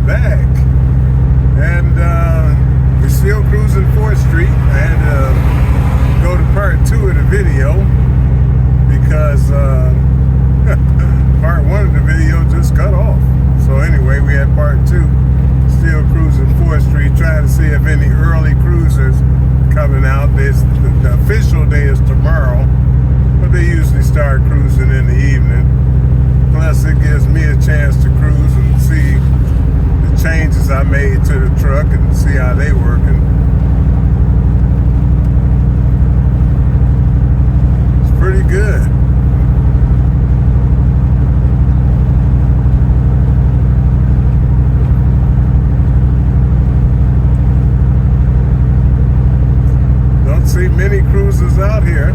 back. And we're still cruising 4th Street. I had to go to part 2 of the video because part 1 of the video just cut off. So anyway, we had part 2. Still cruising 4th Street, trying to see if any early cruisers coming out. The official day is tomorrow, but they usually start cruising in the evening. Plus, it gives me a chance to cruise and see the changes I made to the truck and see how they working. It's pretty good. Don't see many cruisers out here.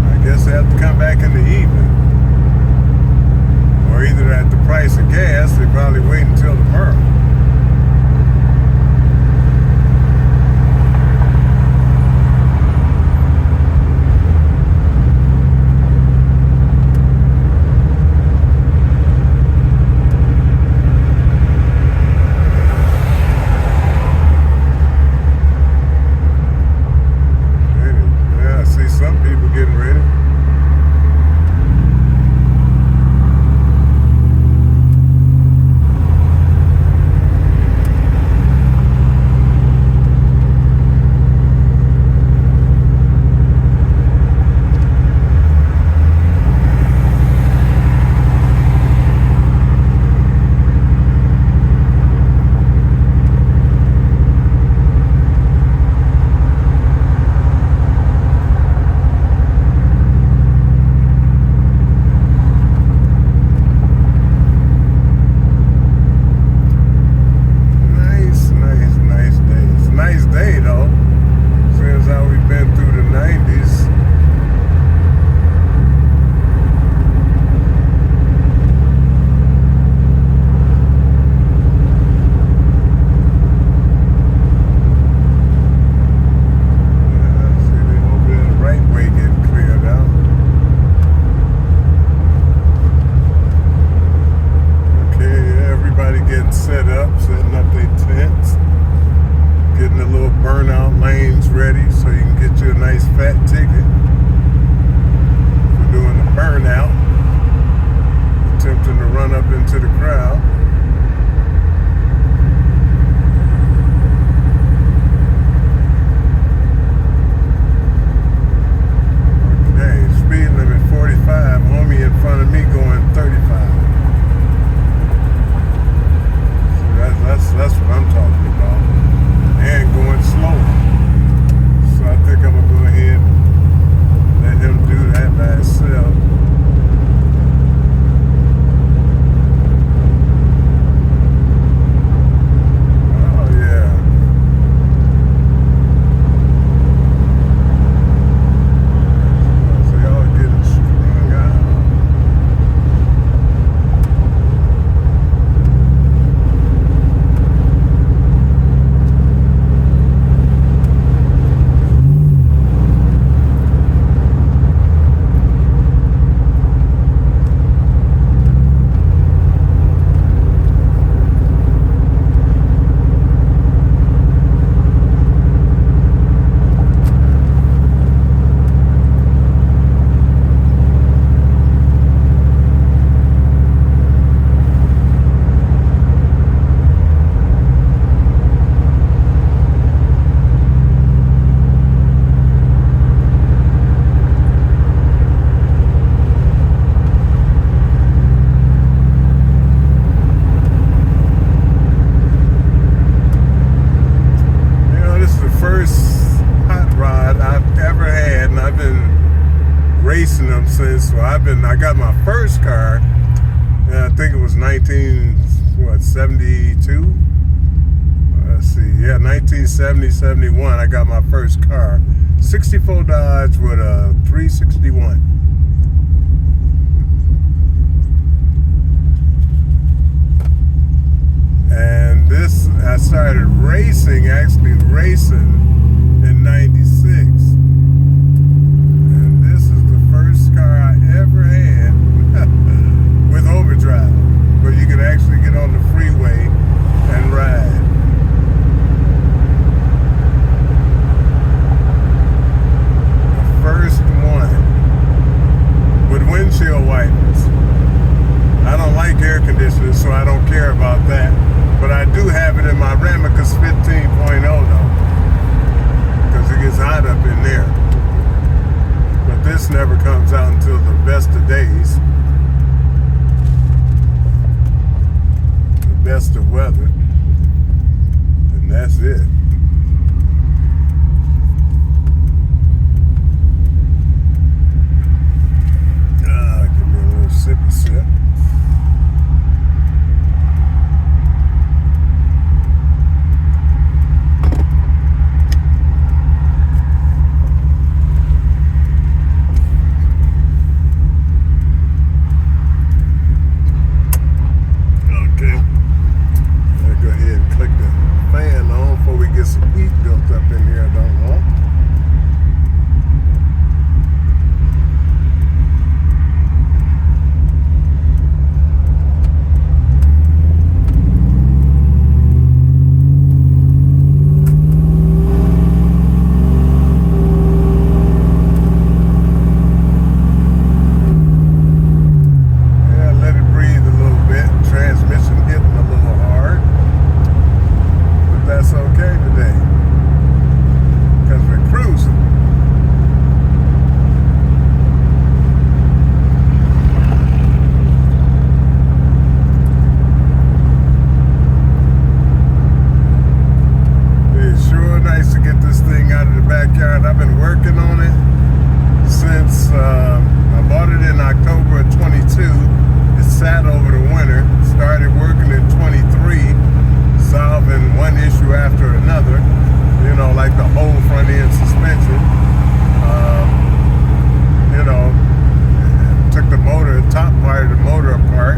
I guess they have to come back in the evening. Or either at the price of gas, they probably wait until tomorrow. Yeah, I see some people getting ready. Set up, setting up their tents, getting the little burnout lanes ready so you can get you a nice fat ticket for doing the burnout, attempting to run up into the crowd. Okay, speed limit 45, homie in front of me going 35. That's what I'm talking about. And going slow. So I think I'm going to go ahead and let him do that by himself. Oh, yeah. So y'all getting strung out. Racing them since, well, I got my first car, I think it was 1972? Let's see, yeah, 1970, 71, I got my first car. 64 Dodge with a 361. And this, I started racing, actually racing in 96. Car I ever had with overdrive, where you could actually get on the freeway so I don't care about that. But I do have it in my Ramicus 15.0 though, because it gets hot up in there. But this never comes out until the best of days, the best of weather, and that's it. Give me a little sippy sip. I've been working on it since I bought it in October of 22. It sat over the winter. Started working in 23, solving one issue after another. You know, like the whole front end suspension. You know, took the motor, the top part of the motor apart,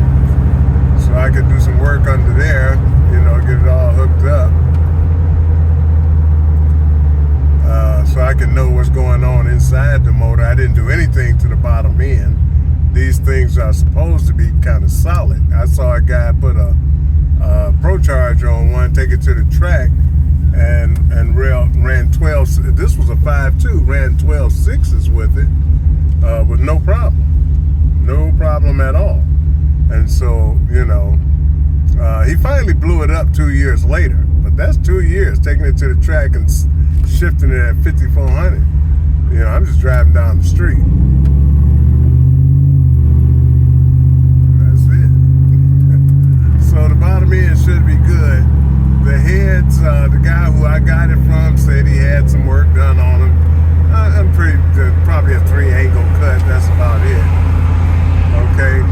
so I could do some work under there. You know, get it all hooked up. So I can know what's going on inside the motor. I didn't do anything to the bottom end. These things are supposed to be kind of solid. I saw a guy put a Pro Charger on one, take it to the track, and ran 12. This was a 5.2, ran 12 sixes with it with no problem at all. And so, you know, he finally blew it up 2 years later. But that's 2 years taking it to the track and shifting it at 5,400. You know, I'm just driving down the street. That's it. So the bottom end should be good. The heads, the guy who I got it from said he had some work done on them. I'm pretty, probably a 3-angle cut. That's about it. Okay.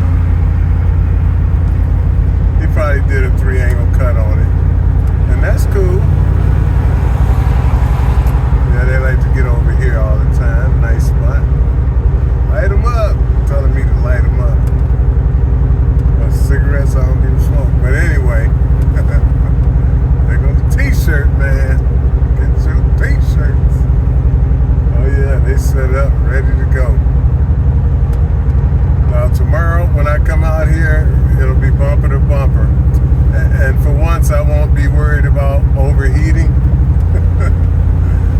He probably did a 3-angle cut on it. And that's cool. Yeah, they like to get over here all the time. Nice spot. Light them up. Telling me to light them up. But cigarettes, I don't give a smoke. But anyway, there goes the t-shirt, man. Get your t-shirts. Oh yeah, they set up, ready to go. Now tomorrow, when I come out here, it'll be bumper to bumper. And for once, I won't be worried about overheating.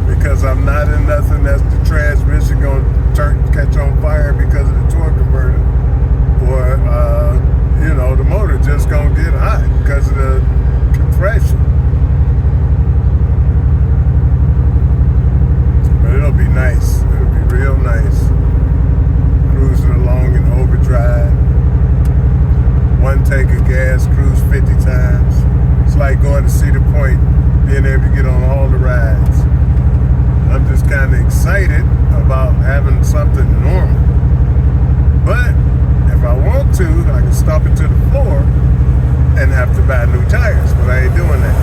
Because I'm not in nothing that's the transmission going to catch on fire because of the torque converter. Or, you know, the motor just going to get hot because of the compression. But it'll be nice. It'll be real nice. Cruising along in overdrive. One take of gas, cruise 50 times. It's like going to Cedar Point, being able to get on all the rides. I'm just kind of excited about having something normal. But if I want to, I can stomp it to the floor and have to buy new tires, but I ain't doing that.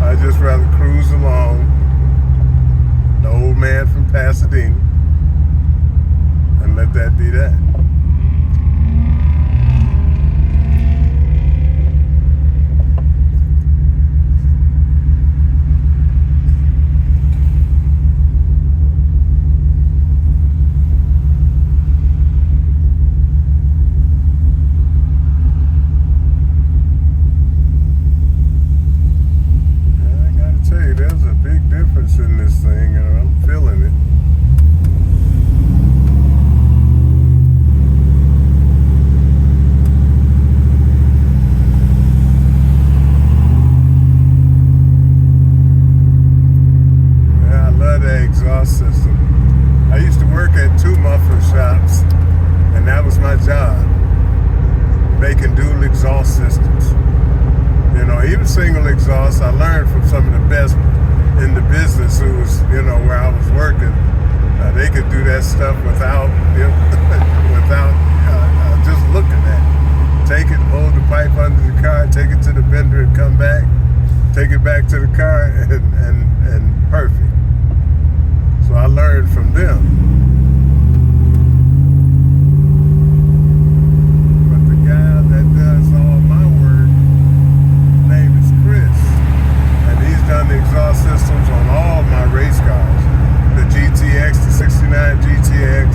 I'd just rather cruise along, the old man from Pasadena, and let that be that. In this thing, and I'm feeling it. exhaust. I learned from some of the best in the business who was, where I was working. They could do that stuff without, without just looking at it. Take it, hold the pipe under the car, take it to the vendor and come back, take it back to the car and perfect. So I learned from them. Exhaust systems on all my race cars. The GTX, the 69 GTX,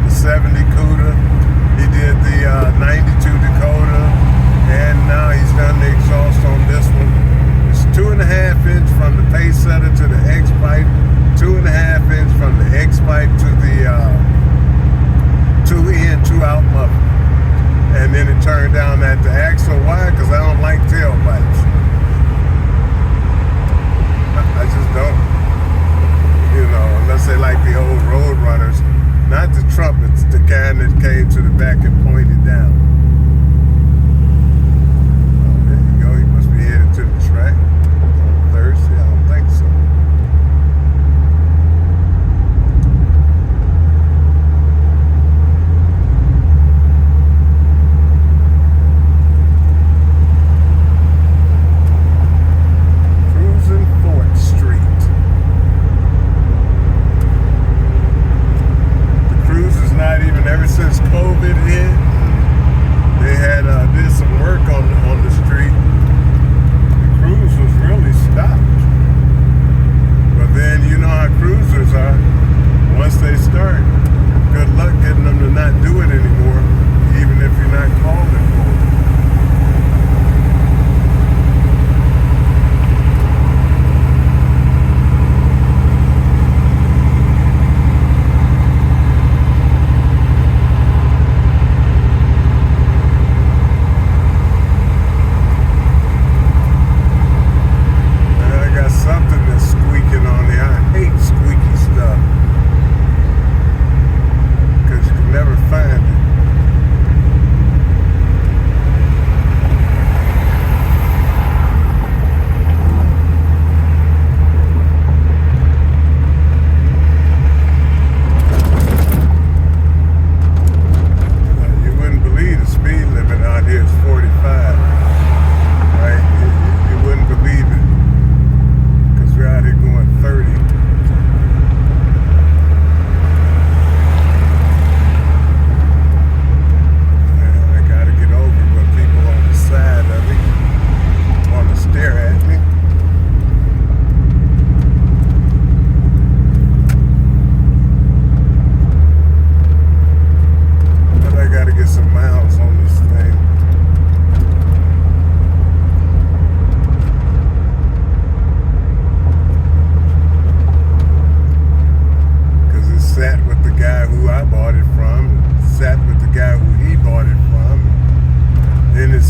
the 70 Cuda. He did the 92 Dakota, and now he's done the exhaust on this one. It's 2.5 inch from the pace setter to the X pipe, 2.5 inch from the X pipe to the 2 in, 2 out muffler. And then it turned down at the axle. Why? Because I don't like tailpipes. I just don't, unless they like the old Road Runners, not the trumpets, the kind that came to the back and pointed down. Oh, there you go, he must be headed to the track on Thursday, I don't think so. Ever since COVID hit, they had did some work on the street. The cruise was really stopped. But then you know how cruisers are. Once they start, good luck getting them to not do it anymore, even if you're not calling for it.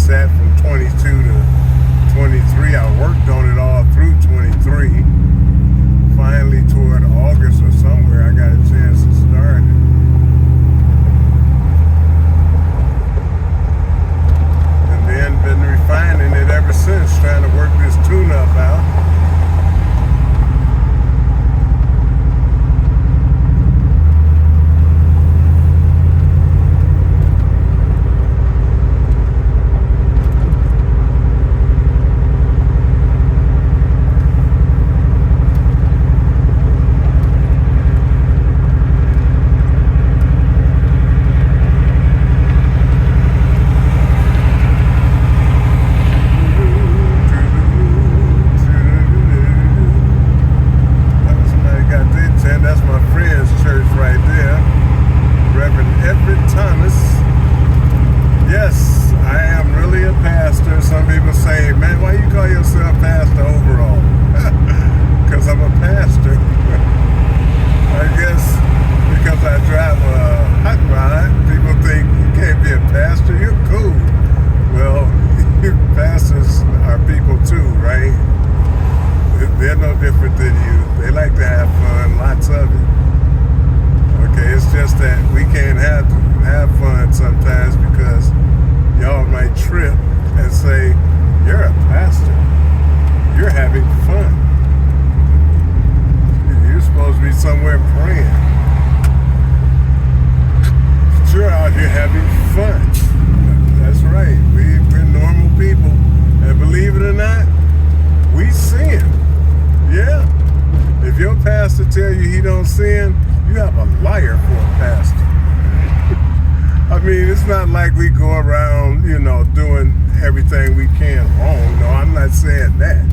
Sat from 22 to 23. I worked on it all through 23. Finally, toward August or somewhere, I got a chance to start it. And then been refining it ever since, trying to work this tune-up out. pastor tell you he don't sin, you have a liar for a pastor. I mean, it's not like we go around, doing everything we can wrong. No, I'm not saying that.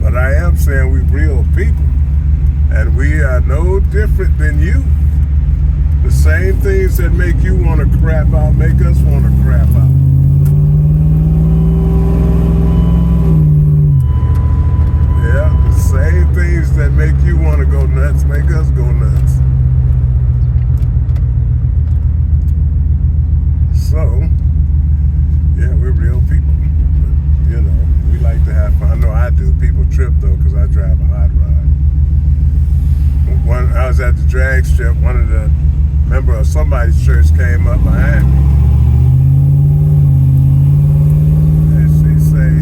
But I am saying we're real people. And we are no different than you. The same things that make you want to crap out make us want to crap out. Yeah, the same things that make you want to go nuts make us go nuts. So, yeah, we're real people. But, we like to have fun. I know I do. People trip, though, because I drive a hot rod. When I was at the drag strip, one of the member of somebody's church came up behind me. And she say,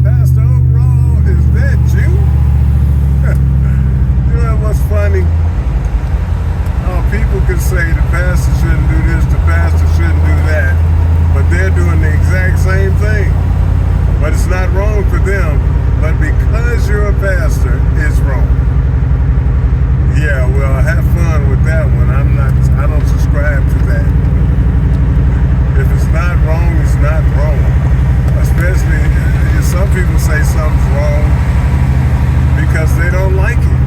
Pastor O'Rourke, is that you? What's funny? People can say the pastor shouldn't do this, the pastor shouldn't do that, but they're doing the exact same thing. But it's not wrong for them, but because you're a pastor, it's wrong. Yeah, well, have fun with that one. I don't subscribe to that. If it's not wrong, it's not wrong. Especially, some people say something's wrong because they don't like it.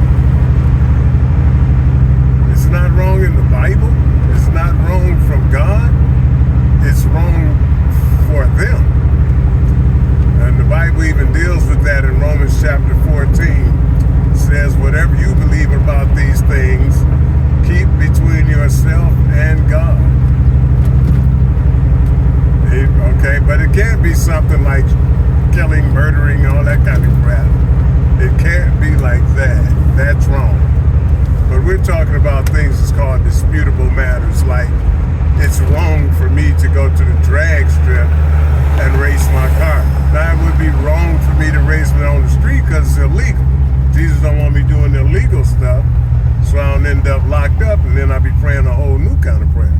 It's not wrong in the Bible. It's not wrong from God. It's wrong for them. And the Bible even deals with that in Romans chapter 14. It says, whatever you believe about these things, keep between yourself and God. Okay, but it can't be something like killing, murdering, all that kind of crap. It can't be like that. That's wrong. But we're talking about things that's called disputable matters, like it's wrong for me to go to the drag strip and race my car. Now, it would be wrong for me to race it on the street because it's illegal. Jesus don't want me doing illegal stuff, so I don't end up locked up, and then I'll be praying a whole new kind of prayer.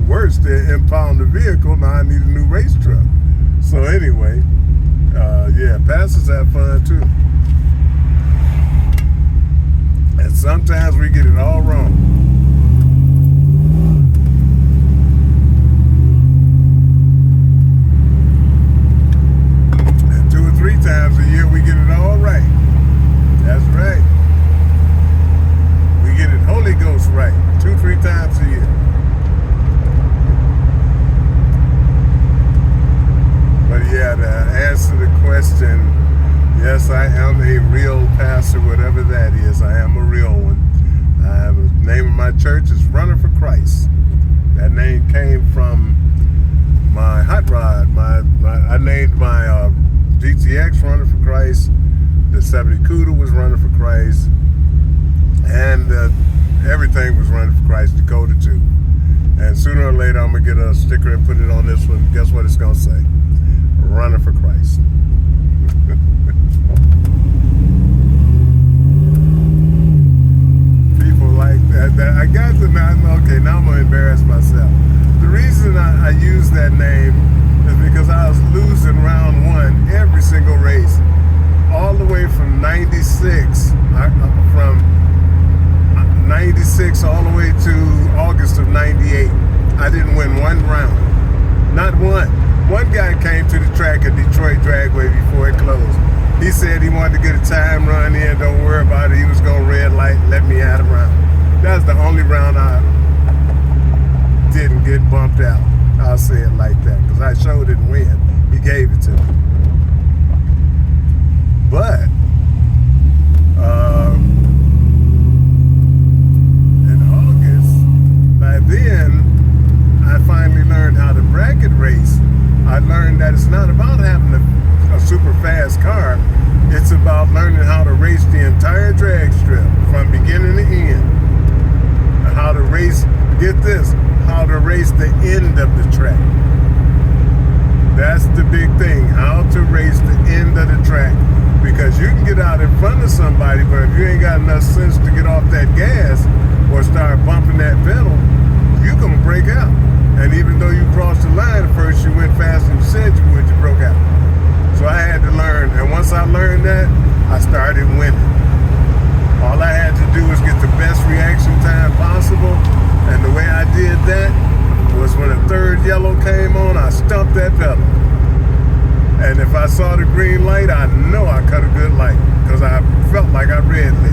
Worse, they impound the vehicle, now I need a new race truck. So anyway, yeah, pastors have fun too. And sometimes we get it all wrong. And 2 or 3 times a year we get it all right. That's right. We get it Holy Ghost right 2 or 3 times a year. But yeah, to answer the question, yes, I am a real pastor, whatever that is. I am a real one. The name of my church is Runner for Christ. That name came from my hot rod. I named my GTX Runner for Christ. The 70 Cuda was Runner for Christ. And everything was Runner for Christ, Dakota too. And sooner or later, I'm going to get a sticker and put it on this one. Guess what it's going to say? Runner for Christ. People like that. I got the okay, now I'm going to embarrass myself. The reason I use that name is because I was losing round 1 every single race. All the way from 96, from 96 all the way to August of 98. I didn't win one round. Not one. One guy came to the track at Detroit Dragway before it closed. He said he wanted to get a time run in, don't worry about it. He was going to red light, let me out a round. That's the only round I didn't get bumped out. I'll say it like that, because I sure didn't win. He gave it to me. But, in August, by then, I finally learned how to bracket race. I learned that it's not about having a super fast car. It's about learning how to race the entire drag strip from beginning to end. How to race, get this, how to race the end of the track. That's the big thing, how to race the end of the track. Because you can get out in front of somebody, but if you ain't got enough sense to get off that gas or start bumping that pedal, you're going to break out. And even though you crossed the line at first, you went faster than you said you would, you broke out. So I had to learn. And once I learned that, I started winning. saw the green light, I know I cut a good light because I felt like I red lit.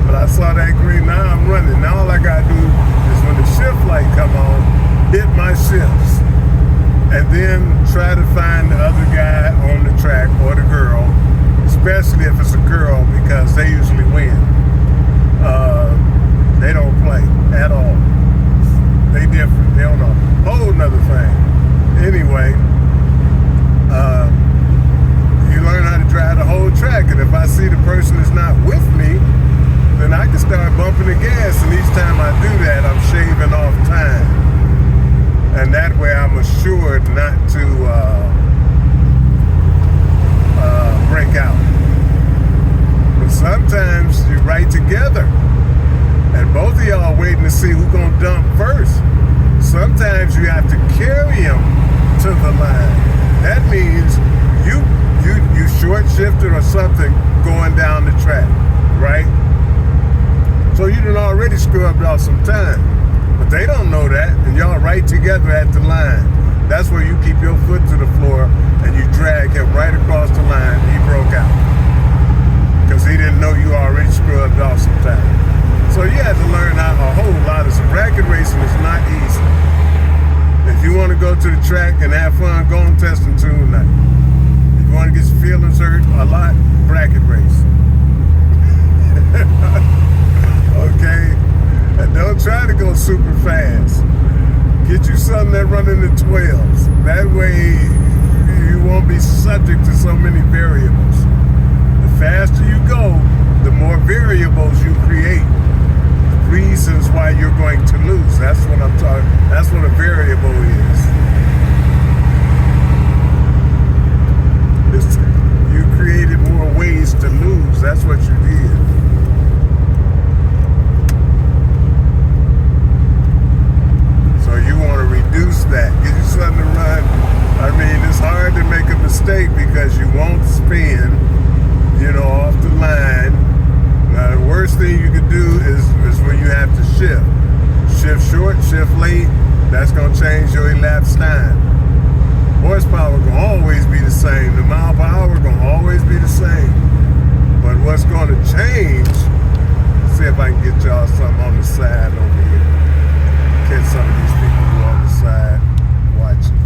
But I saw that green, now I'm running. Now all I gotta do is when the shift light come on, hit my shifts. And then try to find the other guy on the track or the girl, especially if it's a girl because they usually win. They don't play at all. They different. They don't know. Whole nother thing. Anyway, you learn how to drive the whole track, and if I see the person is not with me, then I can start bumping the gas, and each time I do that, I'm shaving off time. And that way I'm assured not to break out. But sometimes you're right together, and both of y'all waiting to see who's gonna dump first. Sometimes you have to carry them to the line. That means you short shifted or something going down the track, right? So you done already scrubbed off some time. But they don't know that, and y'all right together at the line. That's where you keep your foot to the floor and you drag him right across the line. He broke out because he didn't know you already scrubbed off some time. So you had to learn a whole lot of stuff. Bracket racing is not easy. If you want to go to the track and have fun, go and test and tune tonight. If you want to get your feelings hurt a lot, bracket race. Okay? And don't try to go super fast. Get you something that run in the 12s. That way you won't be subject to so many variables. The faster you go, the more variables you create. Reasons why you're going to lose. That's what I'm talking. That's what a variable is. You created more ways to lose. That's what you did. So you want to reduce that. Get you something to run. I mean, it's hard to make a mistake because you won't spin, off the line. Now, the worst thing you can do is when you have to shift. Shift short, shift late. That's going to change your elapsed time. Horsepower going to always be the same. The mile per hour going to always be the same. But what's going to change, see if I can get y'all something on the side over here. Catch some of these people who are on the side watching.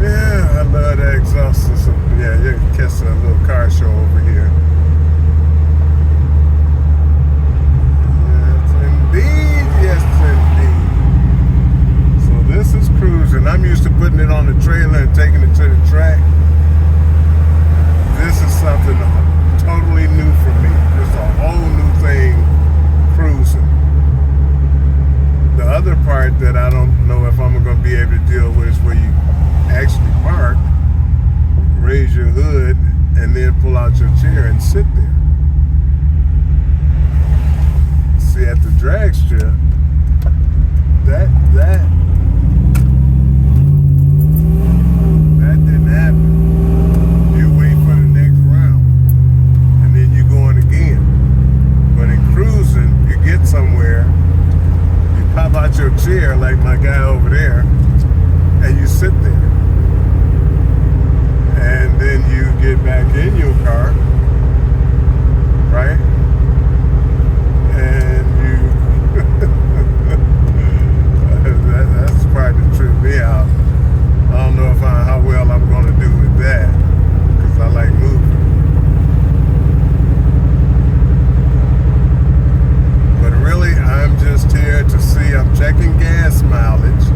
Yeah, I love that exhaust system. Yeah, you can catch a little car show over here. Yes, indeed. Yes, indeed. So this is cruising. I'm used to putting it on the trailer and taking it to the track. This is something totally new for me. It's a whole new thing, cruising. The other part that I don't know if I'm going to be able to deal with is where you actually park, raise your hood, and then pull out your chair and sit there. See, at the drag strip, that didn't happen. You wait for the next round, and then you're going again. But in cruising, you get somewhere, you pop out your chair like my guy over there, and you sit there. And then you get back in your car, right? And you that's the part that tripped me out. I don't know how well I'm going to do with that, because I like moving. But really, I'm just here to see. I'm checking gas mileage,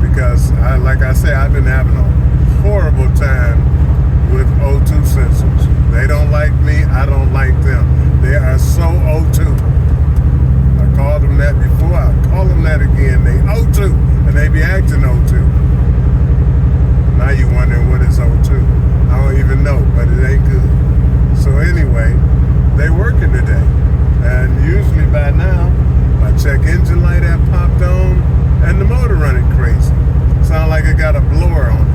because like I say, I've been having a horrible time with O2 sensors. They don't like me, I don't like them. They are so O2. I called them that before, I'll call them that again. They O2, and they be acting O2. Now you wondering what is O2. I don't even know, but it ain't good. So anyway, they working today. And usually by now, my check engine light had popped on, and the motor running crazy. Sound like it got a blower on it.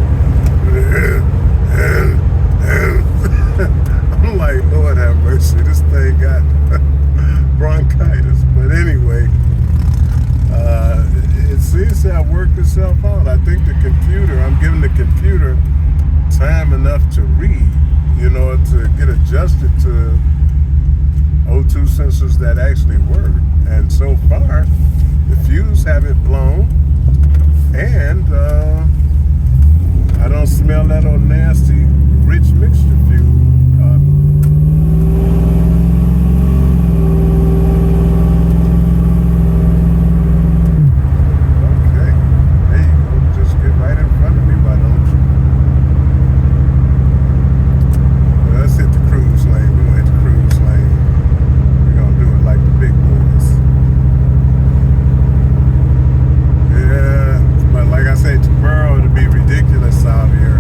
I'm like, Lord have mercy, this think I'm giving the computer time enough to read, to get adjusted to O2 sensors that actually work. And so far, the fuse haven't blown, and I don't smell that old nasty rich mixture fuel. Okay, there you go. Just get right in front of me, why don't you? Well, let's hit the cruise lane. We're gonna hit the cruise lane. We're gonna do it like the big boys. Yeah, but like I said, tomorrow it'll be ridiculous out here.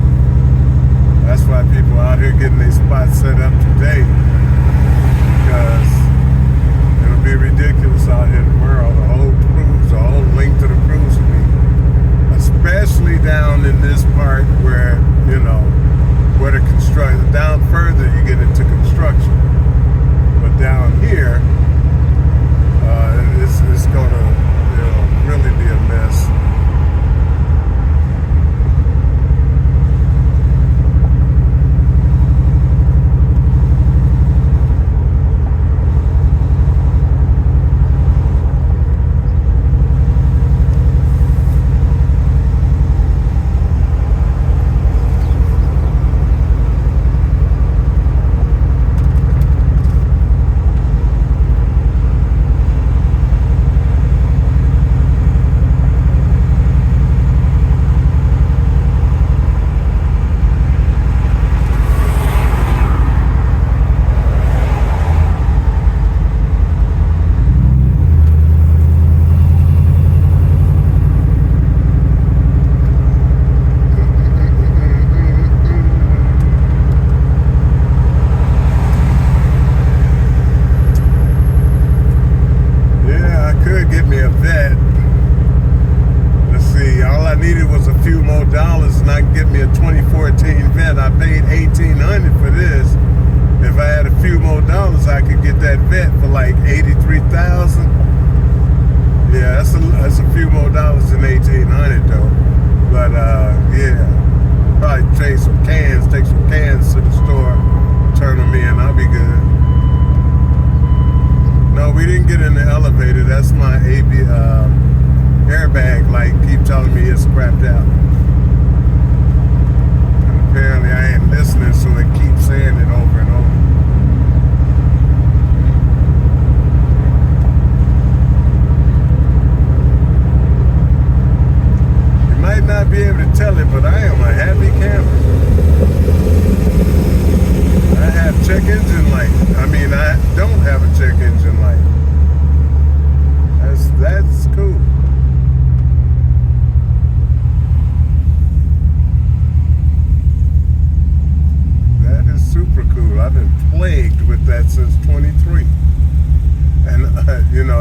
That's why people out here getting their spots set up today, because it'll be ridiculous out here tomorrow. The whole length of the cruise will be, especially down in this part where, where the construction, down further you get into construction. But down here, it's gonna, really be a mess.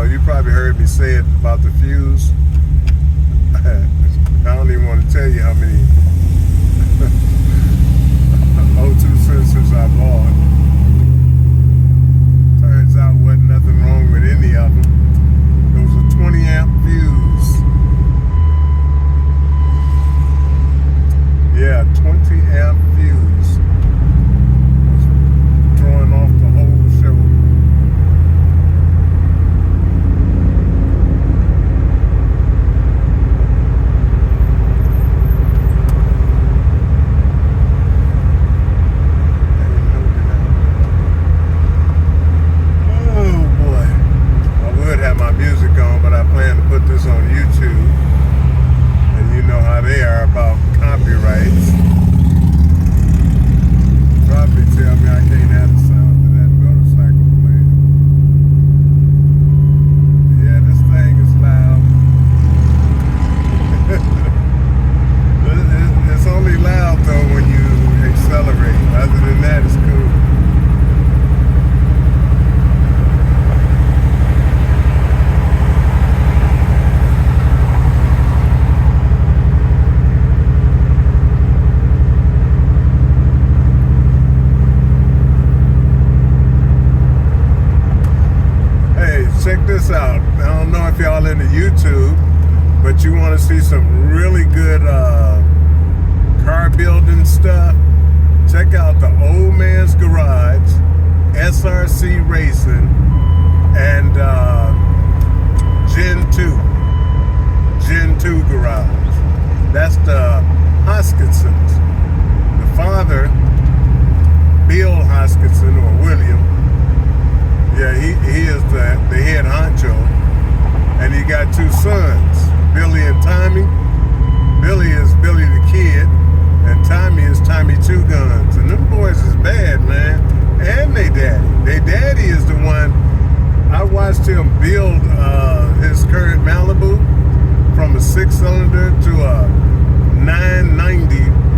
You probably heard me say it about the fuse. I don't even want to tell you how many O2 sensors I bought. Turns out wasn't nothing wrong with any of them. It was a 20 amp fuse. Yeah, 20 amp fuse. Was throwing off the whole show. want to see some really good car building stuff, check out the Old Man's Garage, SRC Racing, and Gen 2 Garage. That's the Hoskinsons. The father, Bill Hoskinson, or William, yeah, he is the head honcho, and he got two sons, Billy and Tommy. Billy is Billy the Kid, and Tommy is Tommy Two Guns. And them boys is bad, man. And they daddy is the one. I watched him build his current Malibu from a 6-cylinder to a 990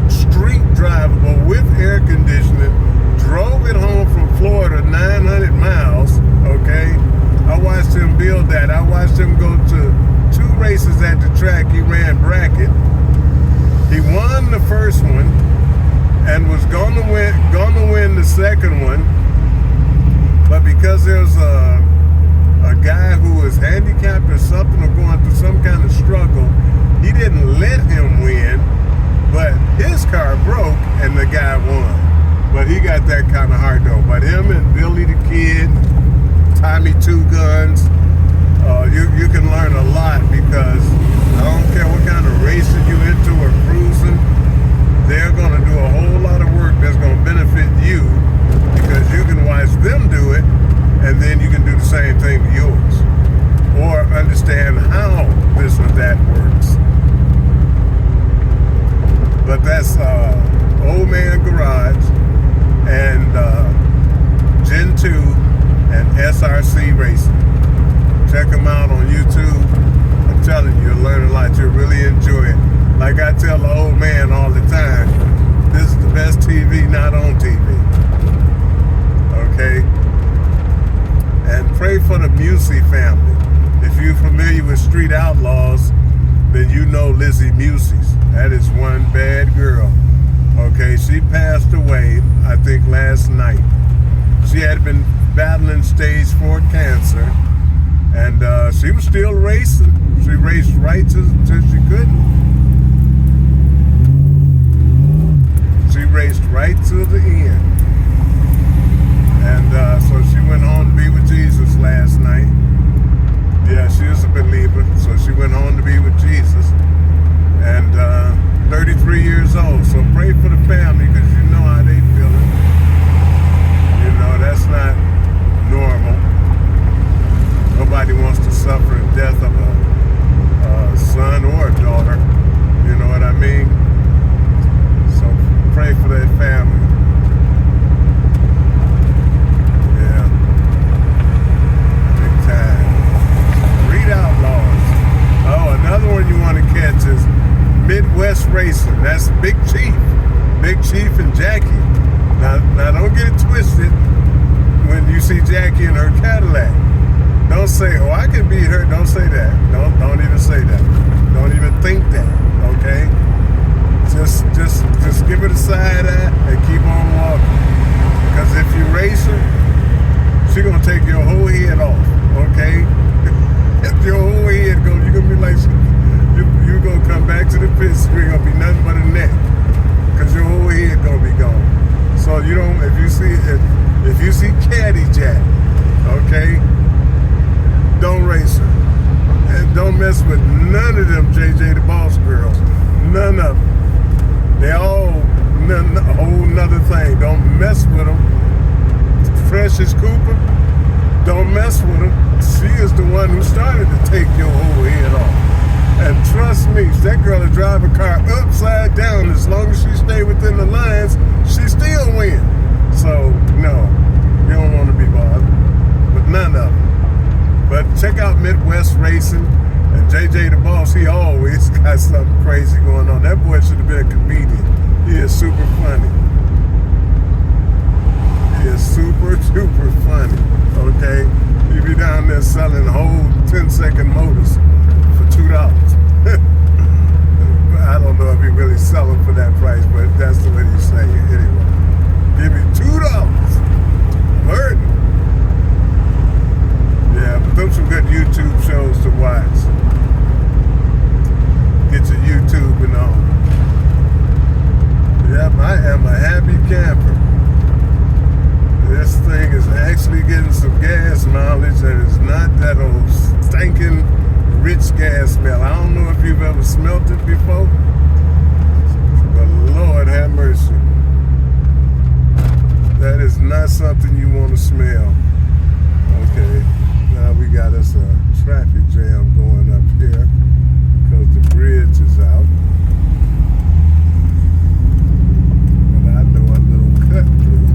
street drivable with air conditioning. Drove it home from Florida 900 miles, okay? I watched him build that. I watched him go to 2 races at the track. He ran bracket. He won the first one and was gonna win the second one. But because there's a guy who was handicapped or something, or going through some kind of struggle, he didn't let him win, but his car broke and the guy won. But he got that kind of heart though. But him and Billy the Kid, Tommy Two Guns, you can learn a lot, because I don't care what kind of racing you into or cruising, they're gonna do a whole lot of work that's gonna benefit you, because you can watch them do it, and then you can do the same thing to yours, or understand how this or that works. But that's Old Man Garage and Gen 2 and SRC Racing. Check them out on YouTube. I'm telling you, you'll learn a lot. You'll really enjoy it. Like I tell the old man all the time, this is the best TV not on TV. Okay? And pray for the Musey family. If you're familiar with Street Outlaws, then you know Lizzie Musey's. That is one bad girl. Okay, she passed away, I think, last night. She had been battling stage 4 cancer, and she was still racing. She raced right till she couldn't. She raced right to the end. And so she went home to be with Jesus last night. Yeah, she was a believer, so she went home to be with Jesus. And 33 years old. So pray for the family, because you know how they feeling. You know, that's not normal. Nobody wants to suffer the death of a son or a daughter. You know what I mean? So pray for that family. Yeah. Big time. Street Outlaws. Oh, another one you want to catch is Midwest Racing. That's Big Chief and Jackie. Now don't get it twisted when you see Jackie in her Cadillac. Don't say, "Oh, I can beat her." Don't say that. Don't even say that. Don't even think that. Okay? Just give it a side eye and keep on walking. Because if you race her, she gonna take your whole head off. Okay? If your whole head goes, you're gonna be like, you're gonna come back to the pits. You ain't gonna be nothing but a neck, because your whole head gonna be gone. So you don't. If you see Caddy Jack, okay, don't race her, and don't mess with none of them JJ the Boss girls. None of them. They all a whole nother thing. Don't mess with them. Precious Cooper, don't mess with her. She is the one who started to take your whole head off. And trust me, that girl will drive a car upside down. As long as she stay within the lines, she still win. So, no, you don't want to be bothered. But none of them. But check out Midwest Racing. And JJ the Boss, he always got something crazy going on. That boy should have been a comedian. He is super funny. He is super funny. Okay? He be down there selling whole 10-second motors for $2. I don't know if he really sell them for that price, but that's the way you say it. Anyway, give me $2. Word. Yeah, but those some good YouTube shows to watch. am a happy camper. This thing is actually getting some gas mileage, and it's not that old stinking rich gas smell. I don't know if you've ever smelt it before, but Lord have mercy. That is not something you want to smell. Okay, now we got us a traffic jam going up here because the bridge is out. But I know a little cut through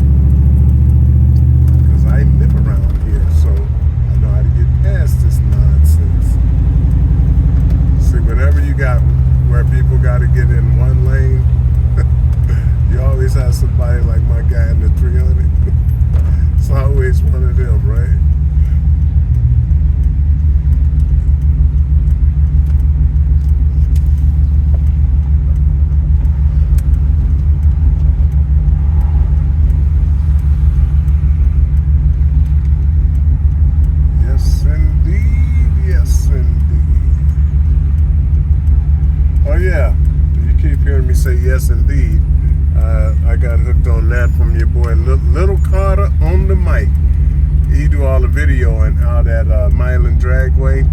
because I live around here, so I know how to get past this nonsense. See, whenever you got where people got to get in one lane, you always have somebody like my guy in the 300. It's always one of them, right? Yes, indeed. Yes, indeed. Oh, yeah. You keep hearing me say yes, indeed. I got hooked on that from your boy Little Carter on the mic. He do all the videoing out at Milan Dragway.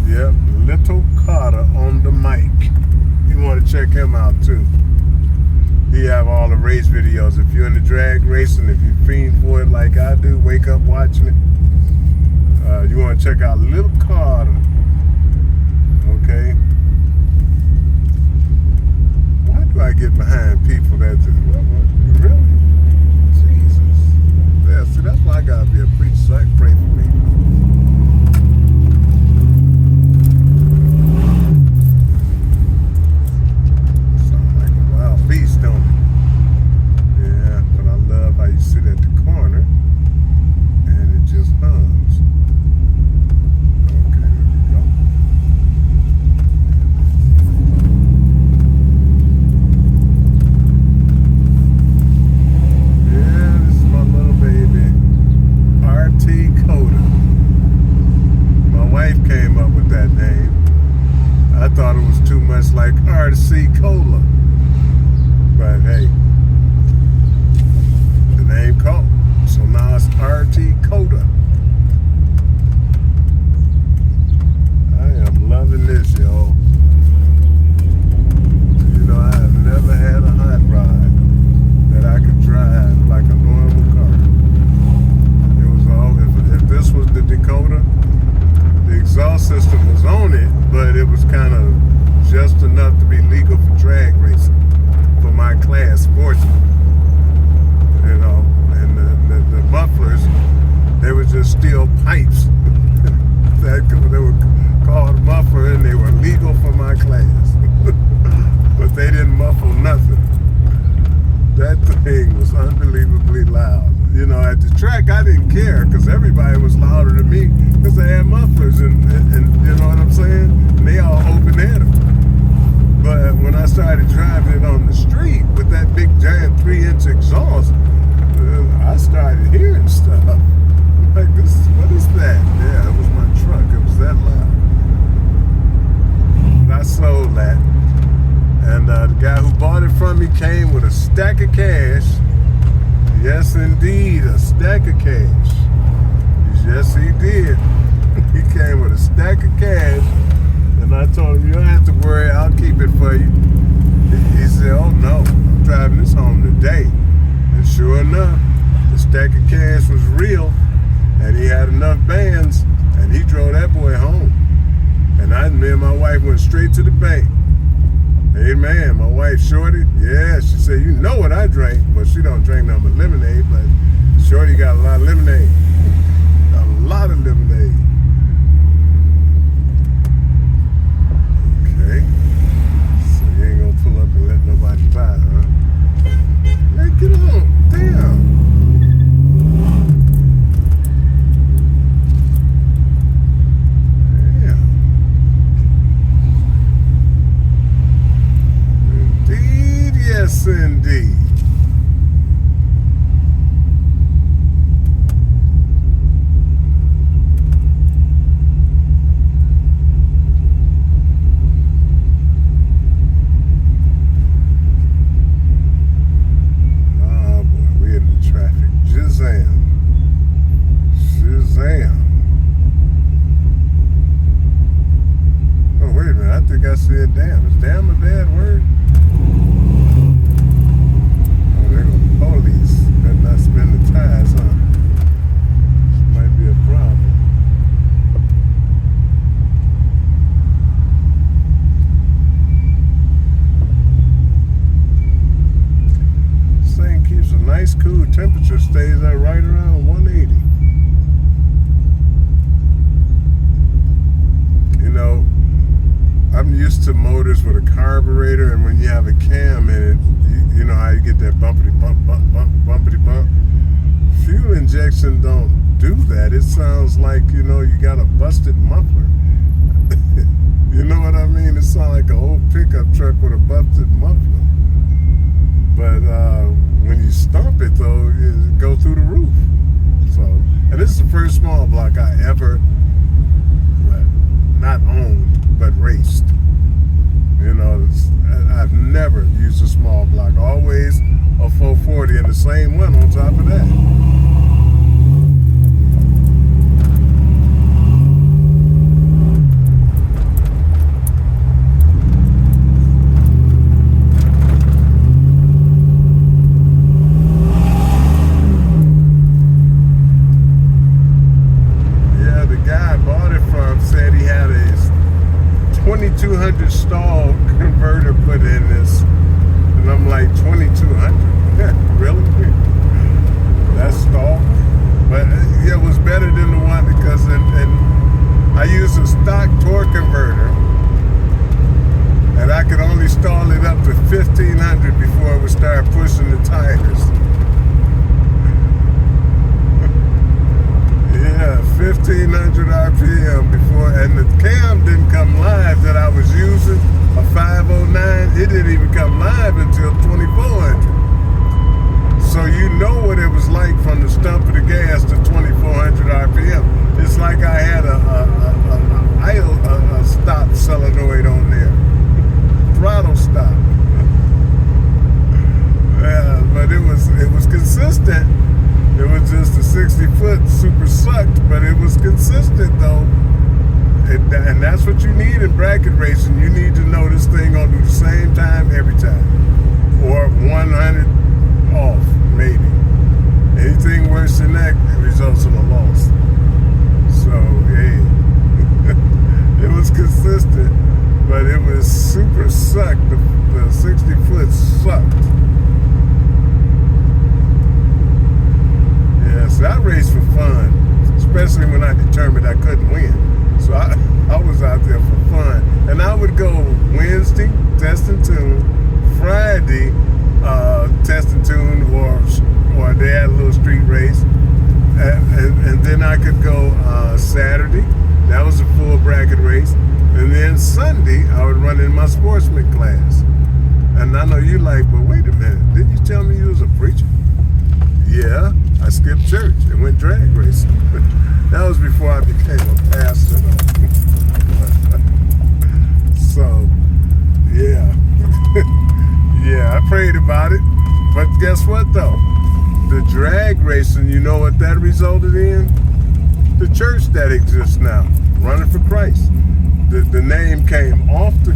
Yep, Little Carter on the mic. You want to check him out too. He have all the race videos. If you're in the drag racing, if you fiend for it like I do, wake up watching it. You want to check out Little Carter. Okay. Do I get behind people that just, what, really? Jesus. Yeah, see, that's why I gotta be a preacher, so I can pray for me. Sound like a wild beast, don't it? Yeah, but I love how you sit at the corner and it just hums. Okay, there we go. I thought it was too much like RC Cola. But hey, the name caught. So now it's RT Coda. I am loving this, y'all. You know, I have never had a hot rod that I could drive like a normal car. It was all, if this was the Dakota, the exhaust system was on it, but it was kind of just enough to be legal for drag racing for my class sportsman. You know, and the mufflers, they were just steel pipes. They were called a muffler and they were legal for my class. But they didn't muffle nothing. That thing was unbelievably loud. You know, at the track, I didn't care because everybody was louder than me because they had mufflers and you know what I'm saying? And they all open-headed. But when I started driving it on the street with that big giant 3-inch exhaust, I started hearing stuff. Like, what is that? Yeah, it was my truck. It was that loud. But I sold that. And the guy who bought it from me came with a stack of cash. Yes, indeed, a stack of cash. Yes, he did. He came with a stack of cash, and I told him, you don't have to worry, I'll keep it for you. He said, oh no, I'm driving this home today. And sure enough, the stack of cash was real, and he had enough bands, and he drove that boy home. And me and my wife went straight to the bank. Hey man, my wife Shorty, yeah, she said, you know what I drank. Well, she don't drink nothing but lemonade, but Shorty got a lot of lemonade. A lot of lemonade. Okay. So you ain't gonna pull up and let nobody buy, huh? Hey, get on. Damn. Yes, indeed. nice cool temperature, stays at right around 180. You know, I'm used to motors with a carburetor, and when you have a cam in it, you know how you get that bumpity bump, bumpity bump. Fuel injection don't do that. It sounds like, you know, you got a busted muffler. You know what I mean? It sounds like an old pickup truck with a busted muffler. But when you stomp it, though, it go through the roof. So, and this is the first small block I ever not owned, but raced. You know, I've never used a small block. Always a 440 and the same one on top of that. Yeah, the guy I bought it from said he had a 2200 stall converter put in this, and I'm like, 2200? Really? That stall? But yeah, it was better than the one because I used a stock torque converter, and I could only stall it up to 1500 before it would start pushing the tires. Yeah, 1500 RPM before, and the cam didn't come live that I was using, a 509. It didn't even come live until 2400. So you know what it was like from the stump of the gas to 2400 RPM. It's like I had a stop solenoid on there, throttle stop. Yeah, but it was consistent. It was just a 60-foot super sucked, but it was consistent though. And that's what you need in bracket racing. You need to know this thing gonna do the same time every time, or 100 off maybe. Anything worse than that, it results in a loss. So hey, it was consistent, but it was super sucked. The 60-foot sucked. So I raced for fun, especially when I determined I couldn't win. So I was out there for fun. And I would go Wednesday, test and tune, Friday, test and tune, or they had a little street race. And then I could go Saturday, that was a full bracket race. And then Sunday, I would run in my sportsman class. And I know you like, but wait a minute, didn't you tell me you was a preacher? Yeah, I skipped church and went drag racing. That was before I became a pastor. So, yeah. Yeah, I prayed about it. But guess what, though? The drag racing, you know what that resulted in? The church that exists now, Running for Christ. The name came off the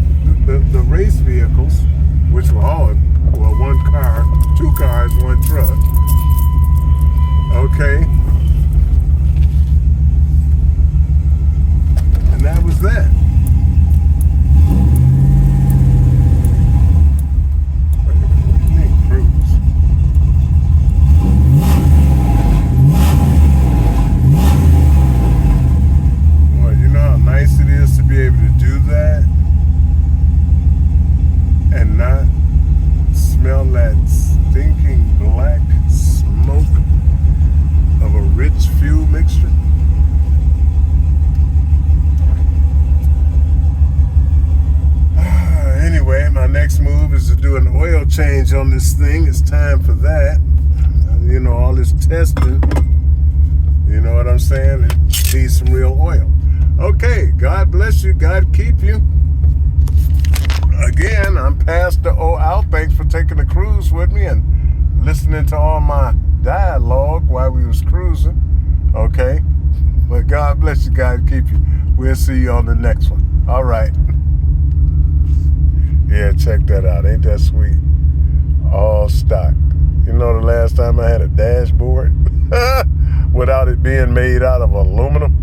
race vehicles, which were all, well, one car, two cars, one truck. Okay. And that was that. What do you mean, cruise? Well, you know how nice it is to be able to do that and not smell that stinking black smoke of a rich fuel mixture. Anyway, my next move is to do an oil change on this thing. It's time for that. You know, all this testing. You know what I'm saying? It needs some real oil. Okay, God bless you. God keep you. Again, I'm Pastor O. Out. Thanks for taking a cruise with me and listening to all my dialogue while we was cruising. Okay, but God bless you, guys, keep you. We'll see you on the next one. All right. Yeah, check that out. Ain't that sweet? All stock. You know, the last time I had a dashboard without it being made out of aluminum,